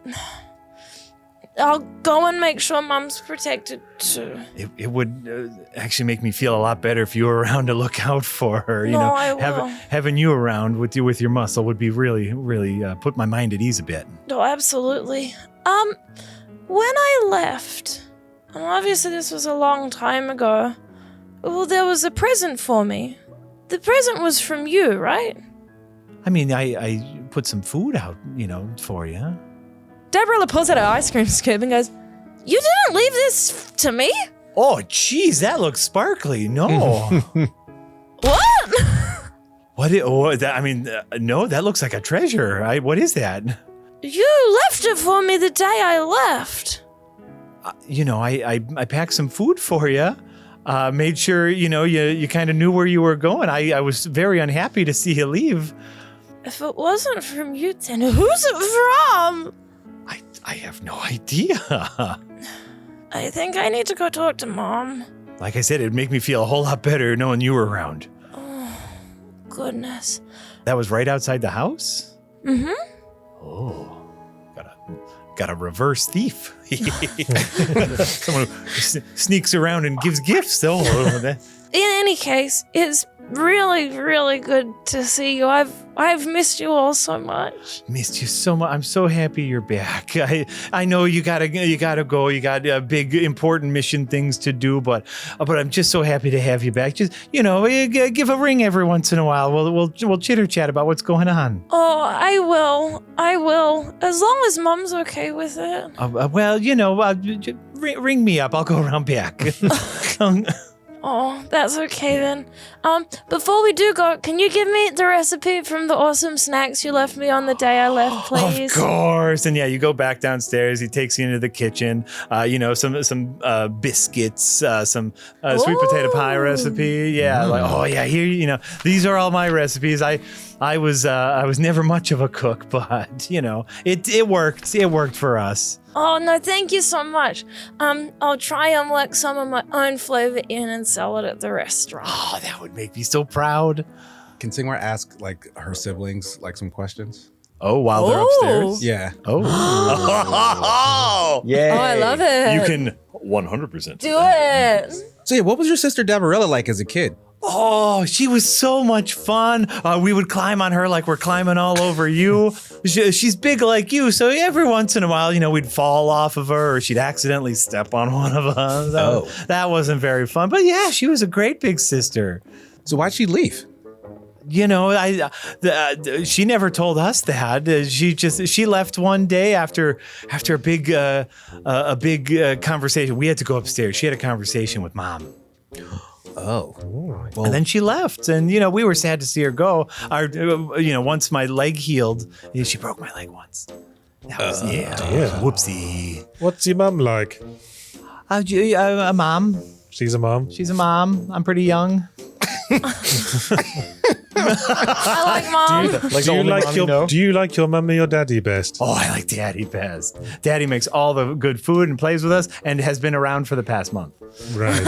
I'll go and make sure Mum's protected too. It would actually make me feel a lot better if you were around to look out for her. I will. Having you around with your muscle would be really, really put my mind at ease a bit. Oh, absolutely. When I left, and obviously this was a long time ago, well, there was a present for me. The present was from you, right? I mean, I put some food out, for you. Deborah pulls out her ice cream scoop and goes, You didn't leave this to me? Oh, geez, that looks sparkly. No. What? No, that looks like a treasure. What is that? You left it for me the day I left. I packed some food for you. Made sure, you kind of knew where you were going. I was very unhappy to see you leave. If it wasn't from you, then who's it from? I have no idea. I think I need to go talk to Mom. Like I said, it'd make me feel a whole lot better knowing you were around. Goodness. That was right outside the house? Mm-hmm. Oh, got a reverse thief. Someone who sneaks around and gives gifts. Oh, In any case, it's really, really good to see you. I've missed you all so much. Missed you so much. I'm so happy you're back. I know you gotta go. You got big important mission things to do, but I'm just so happy to have you back. Just give a ring every once in a while. We'll chitter chat about what's going on. Oh, I will. As long as Mom's okay with it. Ring me up. I'll go around back. Oh, that's okay then. Before we do go, can you give me the recipe from the awesome snacks you left me on the day I left, please? Of course. And yeah, you go back downstairs. He takes you into the kitchen. Some biscuits, some sweet potato pie recipe. Yeah, here. These are all my recipes. I was never much of a cook, but it worked. It worked for us. Oh, no, thank you so much. I'll try and work some of my own flavor in and sell it at the restaurant. Oh, that would make me so proud. Can Sigmar ask her siblings some questions? Oh, while they're upstairs? Yeah. Oh. Yeah. Oh, I love it. You can 100% Do it. So yeah, what was your sister Dabarella like as a kid? Oh, she was so much fun. We would climb on her like we're climbing all over you. She's big like you, so every once in a while, we'd fall off of her or she'd accidentally step on one of us. That wasn't very fun. But yeah, she was a great big sister. So why'd she leave? She never told us that. She left one day after a big conversation. We had to go upstairs. She had a conversation with Mom. Oh. Well, and then she left, and we were sad to see her go. Once my leg healed, she broke my leg once. That was whoopsie. What's your mum like? A mom. She's a mom. She's a mom. I'm pretty young. I like Mom. Do you like your mummy or daddy best? Oh, I like Daddy best. Daddy makes all the good food and plays with us, and has been around for the past month. Right.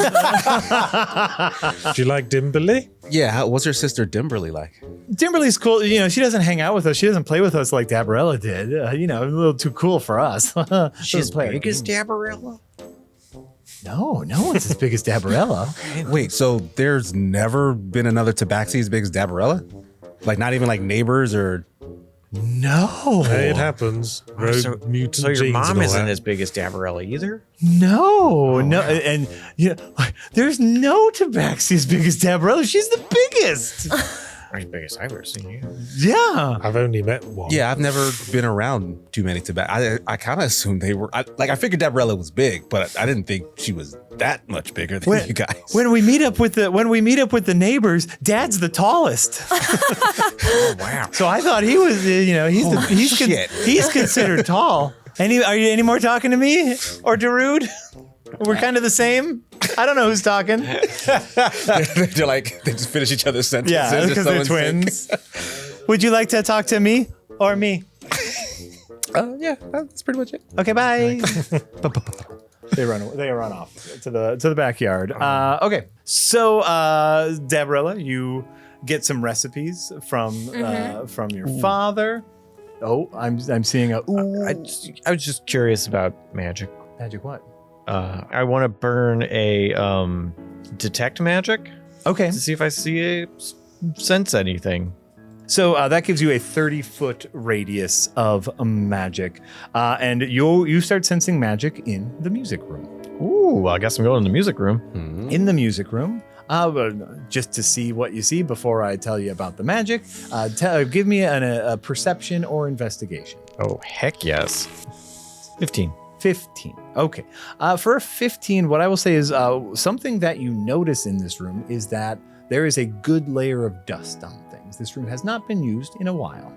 Do you like Dimberly? Yeah, what's her sister Dimberly like? Dimberly's cool. She doesn't hang out with us. She doesn't play with us like Dabarella did. A little too cool for us. She's big as Dabarella? No one's as big as Dabarella. Wait, so there's never been another Tabaxi as big as Dabarella? Not even neighbors or... No. Hey, it happens. Mutant So your genes mom and all isn't that. as big as Dabarella either? No. And there's no Tabaxi as big as Dabarella. She's the biggest. As big as I've ever seen you. Yeah. I've only met one. Yeah, I've never been around too many Tabaxi. I kind of assumed they were... I figured Dabarella was big, but I didn't think she was that much bigger than you guys. When we meet up with the neighbors, Dad's the tallest. Oh, wow. So I thought he was, he's considered tall. Are you any more talking to me or Darude? We're kind of the same. I don't know who's talking. They're they just finish each other's sentences. Yeah, because they're twins. Would you like to talk to me or me? Yeah, that's pretty much it. Okay, bye. They run off to the backyard. Okay, so Dabarella, you get some recipes from your father. Oh, I'm seeing a ooh. I was just curious about magic. Magic what? I want to burn a detect magic Okay, to see if I sense anything. so that gives you a 30-foot radius of magic, and you start sensing magic in the music room. Ooh, I guess I'm going in the music room. In the music room, just to see what you see before I tell you about the magic, give me a perception or investigation. Oh, heck yes. 15. 15. Okay. For a 15, what I will say is something that you notice in this room is that there is a good layer of dust on things. This room has not been used in a while.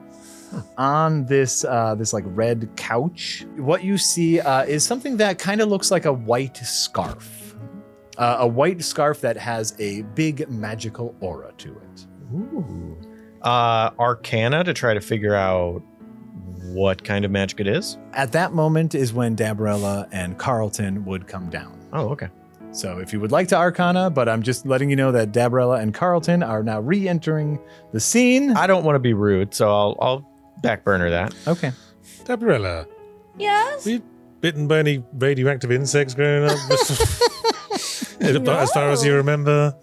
On this like red couch, what you see is something that kind of looks like a white scarf. A white scarf that has a big magical aura to it. Ooh. Arcana to try to figure out what kind of magic it is. At that moment is when Dabrella and Carlton would come down. Oh, okay. So if you would like to Arcana, but I'm just letting you know that Dabrella and Carlton are now re-entering the scene. I don't want to be rude, so I'll back burner that. Okay. Dabrella, Yes? were you bitten by any radioactive insects growing up? As far as you remember?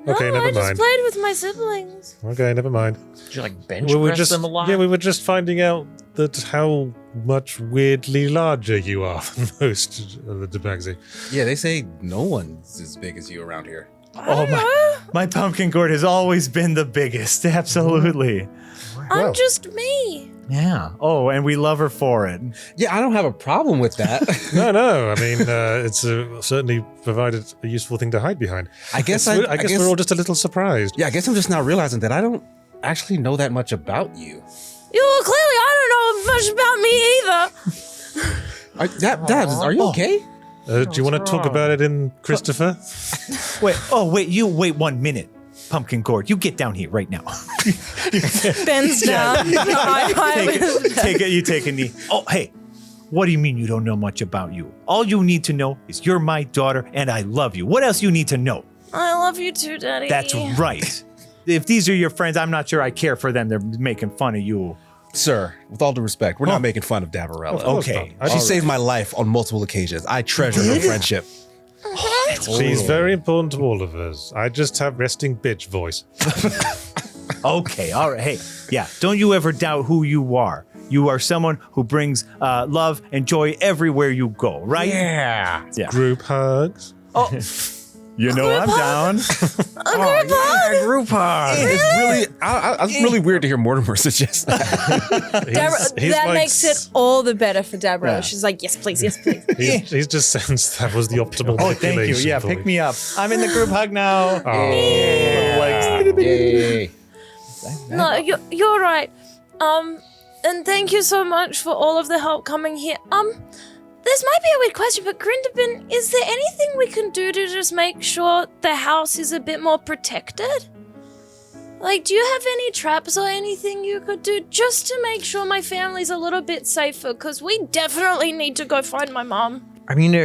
Okay, no, never I just mind. played with my siblings. Okay, never mind. Did you like bench We were press just them a lot? yeah, we were just finding out that how much weirdly larger you are than most of the Tabaxi. Yeah, they say no one's as big as you around here. Oh, my pumpkin gourd has always been the biggest. Absolutely. Well. I'm just me. Yeah. Oh, and we love her for it. Yeah, I don't have a problem with that. No. I mean, it's certainly provided a useful thing to hide behind. I guess I guess we're all just a little surprised. Yeah, I guess I'm just now realizing that I don't actually know that much about you. Well, clearly I don't know much about me either. Dabs, are you okay? Do you want to talk about it in Christopher? Wait, you wait 1 minute. Pumpkin gourd, you get down here right now. Bends down. You take a knee. Oh, hey, what do you mean you don't know much about you? All you need to know is you're my daughter and I love you. What else you need to know? I love you too, Daddy. That's right. If these are your friends, I'm not sure I care for them. They're making fun of you. Sir, with all due respect, we're not making fun of Dabarella. Of course Okay. not. She saved my life on multiple occasions. I treasure her friendship. She's very important to all of us. I just have resting bitch voice. Okay, all right. Hey, yeah, don't you ever doubt who you are. You are someone who brings love and joy everywhere you go, right? Yeah. Yeah. Group hugs. Oh, you know I'm down. Group hug. It's really, it's really weird to hear Mortimer suggest that. He's that like makes it all the better for Deborah. Yeah. She's like, yes, please, yes, please. He's just sensed that was the optimal Oh, thank you. manipulation Yeah, for pick you. me up. I'm in the group hug now. Oh. Yay. No, you're right. And thank you so much for all of the help coming here. This might be a weird question, but Grindelbin, is there anything we can do to just make sure the house is a bit more protected? Like, do you have any traps or anything you could do just to make sure my family's a little bit safer? Because we definitely need to go find my mom. I mean,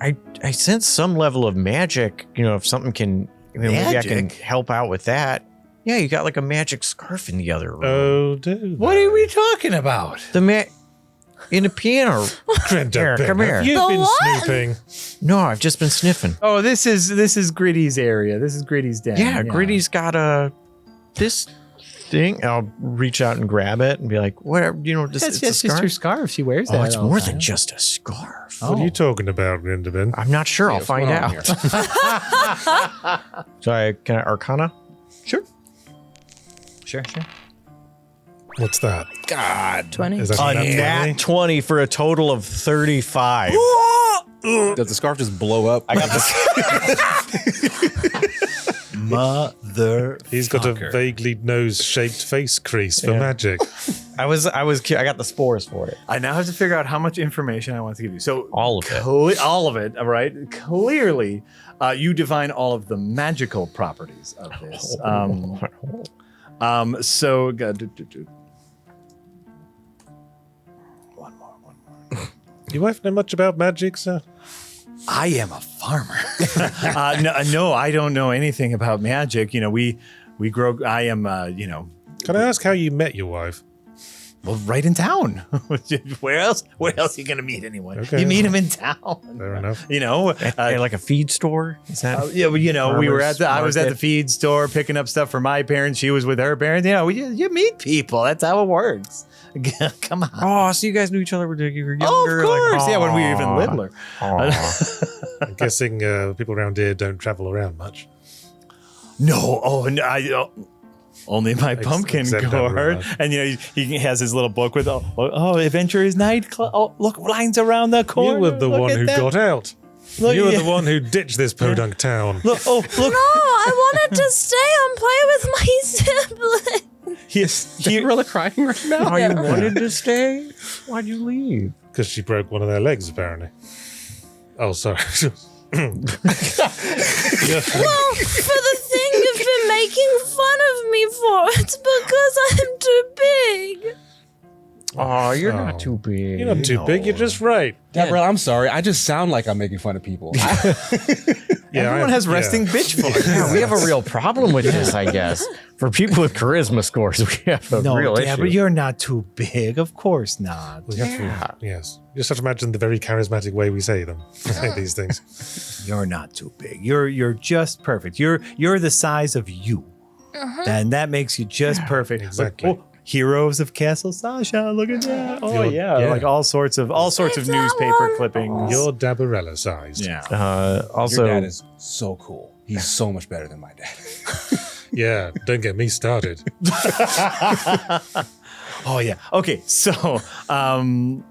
I sense some level of magic. You know, if something can, maybe I can Magic? help out with that. Yeah, you got like a magic scarf in the other room. Oh, dude. What are we talking about? In the piano. Grindelbin, Come here. have you The been what? snooping? No, I've just been sniffing. Oh, this is Gritty's area. This is Gritty's den. Yeah, Gritty's got this thing. I'll reach out and grab it and be like, whatever, you know, That's it's a just scarf. her scarf. She wears that. Oh, it's all the more time. than just a scarf. What are you talking about, Grindelbin? I'm not sure. I'll What's find going on out. here? So can I Arcana? Sure. What's that? God. 20. Is that A nat nat 20 for a total of 35. Does the scarf just blow up? I got this. Mother. He's got a vaguely nose-shaped face crease for magic. I got the spores for it. I now have to figure out how much information I want to give you. So All of it. all of it. All right. Clearly, you divine all of the magical properties of this. So one more. Your wife know much about magic, sir? I am a farmer. No, I don't know anything about magic. You know, we grow. I am. Can I ask how you met your wife? Well, right in town. Where else? Where else are you gonna meet anyone? Okay. You meet him in town. Fair enough. You know, At like a feed store? Is that? yeah, well, you know, we were Farmer's I was at the market. feed store picking up stuff for my parents. She was with her parents. You know, you meet people. That's how it works. Come on. Oh, so you guys knew each other when you were younger? Oh, of course. Like, Yeah, when we were even aw. littler. Aw. I'm guessing people around here don't travel around much. No. Oh, no. Only my pumpkin except gourd. Deborah. And, he has his little book with, Adventure Is Nigh. Look, lines around the corner. You were the Look one at who that. got out. Look, You were yeah. the one who ditched this podunk town. Look, look. No, I wanted to stay and play with my siblings. You're really crying right now. Oh, you wanted to stay? Why'd you leave? Because she broke one of their legs, apparently. Oh, sorry. Well, for the thing you've been making fun of me for, it's because I'm too big. Oh, you're not too big. You're not too big, you're just right. Deborah, I'm sorry. I just sound like I'm making fun of people. Everyone has resting bitch voice. Yeah, we have a real problem with this, I guess. For people with charisma scores, we have a real issue. but you're not too big. Of course not. We have to, yes. You just have to imagine the very charismatic way we say them. Say these things. You're not too big. You're just perfect. You're the size of you. And that makes you just perfect. exactly. Look, Heroes of Castle Sasha. Look at that. Oh You're- yeah, yeah. like all sorts of that newspaper one. clippings. You're Dabarella sized. Yeah. Also, Your dad is so cool. He's so much better than my dad. Yeah, don't get me started. Oh yeah. Okay. So,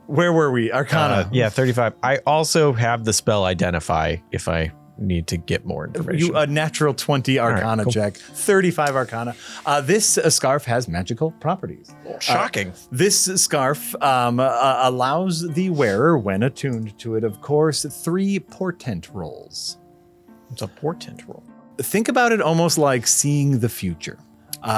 where were we? Arcana. yeah, 35. I also have the spell Identify if I need to get more information. You a natural 20 Arcana cool. check, 35 Arcana. This scarf has magical properties. Shocking. This scarf allows the wearer, when attuned to it, of course, 3 portent rolls. It's a portent roll. Think about it almost like seeing the future.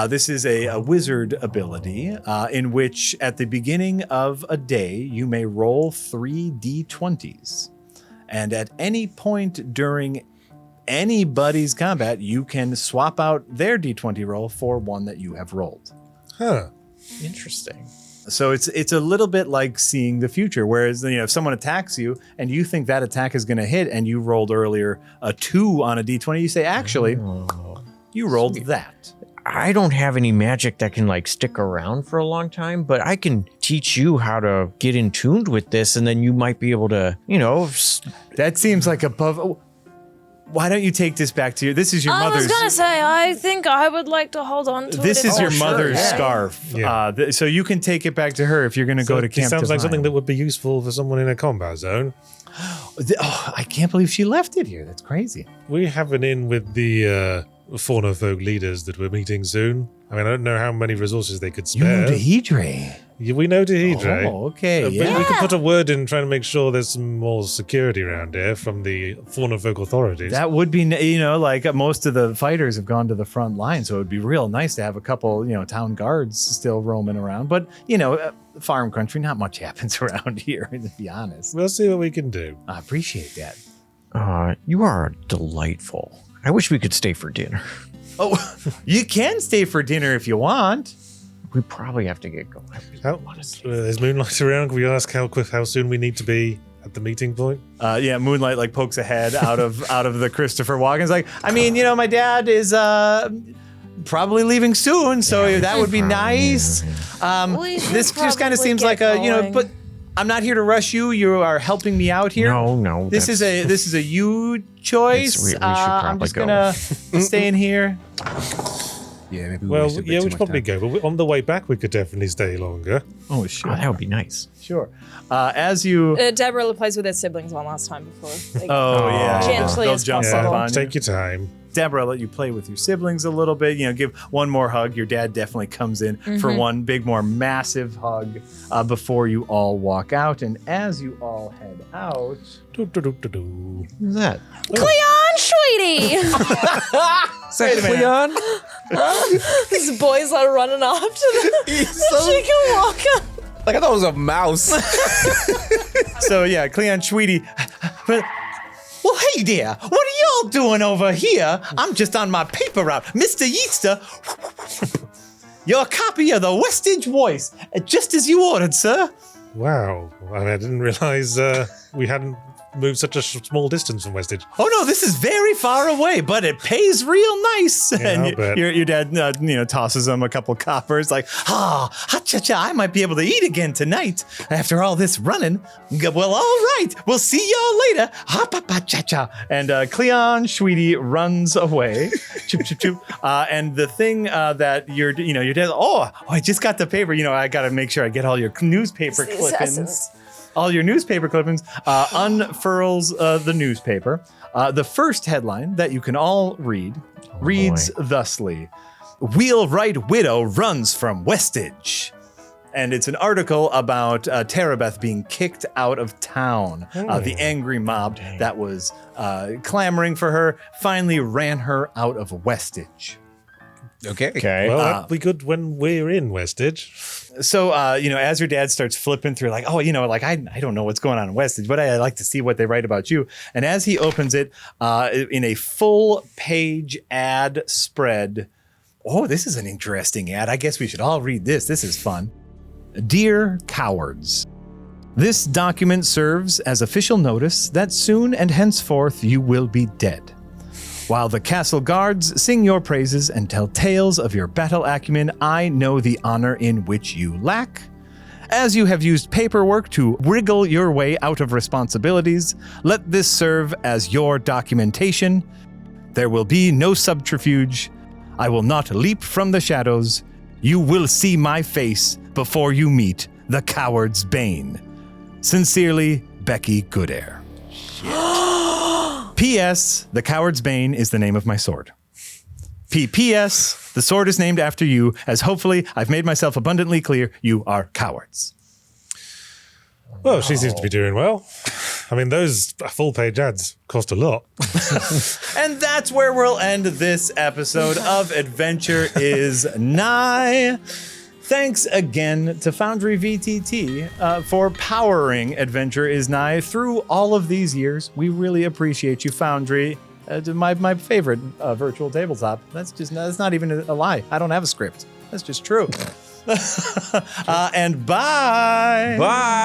This is a wizard ability in which, at the beginning of a day, you may roll 3 d20s. And at any point during anybody's combat, you can swap out their d20 roll for one that you have rolled. Huh. Interesting. So it's a little bit like seeing the future. Whereas, if someone attacks you and you think that attack is going to hit and you rolled earlier a 2 on a d20, you say, actually, you rolled that. I don't have any magic that can stick around for a long time, but I can teach you how to get in tuned with this, and then you might be able to, That seems like above. Why don't you take this back to this is your I mother's. was gonna say, I think I would like to hold on to it. This if is your possible. mother's Yeah. scarf. Yeah. So you can take it back to her if you're going to go to It Camp sounds like something Divine. that would be useful for someone in a combat zone. Oh, I can't believe she left it here. That's crazy. We have an in with the fauna folk leaders that we're meeting soon. I mean, I don't know how many resources they could You know spare. Dehydre. Yeah, we know Dehydre. Oh, okay. But Yeah. we could put a word in trying to make sure there's some more security around here from the fauna folk authorities. That would be, most of the fighters have gone to the front line, so it would be real nice to have a couple, town guards still roaming around. But, farm country, not much happens around here, to be honest. We'll see what we can do. I appreciate that. you are delightful. I wish we could stay for dinner. Oh, you can stay for dinner if you want. We probably have to get going. How, is Moonlight around? Can we ask how soon we need to be at the meeting point? Moonlight pokes a head out of the Christopher Walken's like, my dad is probably leaving soon, so that would be nice. We should This just kind of probably seems get like going. but I'm not here to rush you. You are helping me out here. No. This is a you choice. We should I'm probably just go. gonna stay in here. Yeah, maybe Well, wasted a bit yeah, too we should much probably time. go, but on the way back, we could definitely stay longer. Oh, sure. Oh, that would be nice. Sure. As you. Deborah plays with her siblings one last time before. They Oh, yeah. Gently They'll as jump possible. up Yeah, on you. take your time. Deborah, I'll let you play with your siblings a little bit. Give one more hug. Your dad definitely comes in for one big, more massive hug before you all walk out. And as you all head out, Do-do-do-do-do. Who's that? Cleon, sweetie! wait a minute. These boys are running after them. She can walk up. Like I thought it was a mouse. So yeah, Cleon Tweety. Well, hey there, what are y'all doing over here? I'm just on my paper route. Mr. Yeatster, your copy of the West Edge Voice, just as you ordered, sir. Wow. I didn't realize we hadn't moved such a small distance from Westage. Oh no, this is very far away, but it pays real nice. Yeah, and I'll bet. your dad, tosses him a couple coppers, like, ha-cha-cha, I might be able to eat again tonight after all this running. Well, all right, we'll see y'all later. Ha-pa-pa-cha-cha. And Cleon Sweetie runs away. Choop, choop, choop. And the thing that your dad, I just got the paper. I got to make sure I get all your newspaper clippings. All your newspaper clippings, unfurls the newspaper. The first headline that you can all read reads thusly: Wheelwright Widow runs from Westage. And it's an article about Terabeth being kicked out of town. The angry mob that was clamoring for her finally ran her out of Westage. Okay. Well, that'll be good when we're in Westage. So, as your dad starts flipping through, like, I don't know what's going on in Westage, but I like to see what they write about you. And as he opens it, in a full page ad spread, this is an interesting ad. I guess we should all read this. This is fun. Dear cowards, this document serves as official notice that soon and henceforth you will be dead. While the castle guards sing your praises and tell tales of your battle acumen, I know the honor in which you lack. As you have used paperwork to wriggle your way out of responsibilities, let this serve as your documentation. There will be no subterfuge. I will not leap from the shadows. You will see my face before you meet the coward's bane. Sincerely, Becky Goodair. P.S. The Coward's Bane is the name of my sword. P.P.S. The sword is named after you, as hopefully I've made myself abundantly clear you are cowards. Well, she seems to be doing well. I mean, those full-page ads cost a lot. And that's where we'll end this episode of Adventure Is Nigh. Thanks again to Foundry VTT for powering Adventure Is Nigh through all of these years. We really appreciate you, Foundry. My favorite virtual tabletop. That's not even a lie. I don't have a script. That's just true. And bye. Bye.